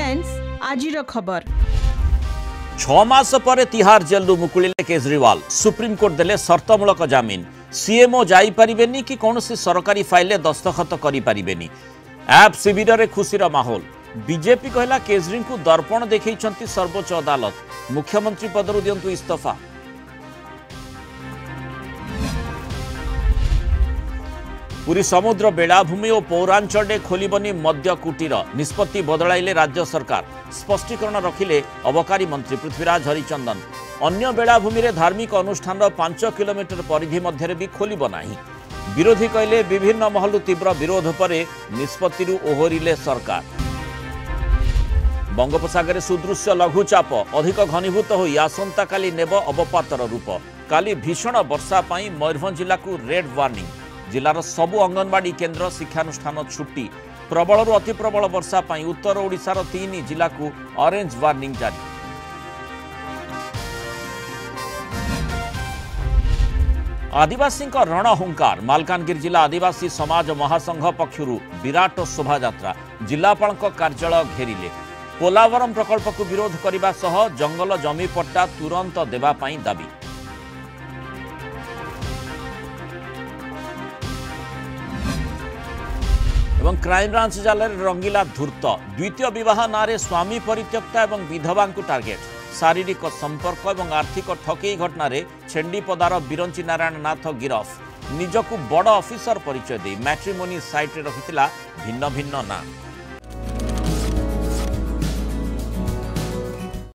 Headlines आजिर खबर 6 मास पर तिहार जेलु मुकुलिले Kejriwal supreme court देले शर्तमूलक जामिन सीएमओ जाई परिबेनी कि कौनसी सरकारी फाइल दस्तखत करि परिबेनी ऐप शिविर रे खुशीर माहौल बीजेपी कहला केजरी को दर्पण देखैछंती सर्वोच्च अदालत मुख्यमंत्री पदरु दियंतु इस्तीफा। पुरी समुद्र बेलाभूमि और पौरांचल खोलबनी मद्य कुटीर निष्पत्ति बदलाइले राज्य सरकार स्पष्टीकरण रखिले अबकारी मंत्री पृथ्वीराज हरिचंदन अन्य बेलाभूमि रे धार्मिक अनुष्ठान 5 किलोमीटर परिधि मध्य भी खोलिब नाही विरोधी कहले विभिन्न महलु तीव्र विरोध पर निष्पत्ति ओहरिले सरकार। बंगोपसागर सुदृश्य लघुचाप अधिक घनीभूत हो आसंता काली नेब अवपातर रूप काली भीषण वर्षा पाई मयूरभंज जिला को रेड वार्निंग जिलार सबु अंगनवाड़ी केन्द्र शिक्षानुष्ठान छुट्टी प्रबल अति प्रबल वर्षा पाई उत्तर ओडिशार 3 जिला को ऑरेंज वार्निंग जारी। आदिवासी रण हुंकार मालकानगिरी जिला आदिवासी समाज महासंघ पक्षरु विराट शोभा यात्रा जिलापाल कार्यालय घेरिले पोलावरम प्रकल्प को विरोध करने सह जंगल जमी पट्टा तुरंत देवा पाई दाबी। एवं क्राइमब्रांच जाल रंगीला धूर्त द्वितीय विवाह नारे स्वामी परित्यक्ता एवं विधवा को टार्गेट शारीरिक संपर्क और आर्थिक ठकई घटना छेंडीपदार बिरंची नारायण नाथ गिरफ निजकू बड़ ऑफिसर परिचय दे मैट्रिमोनी साइट रखिथिला भिन्न भिन्न ना।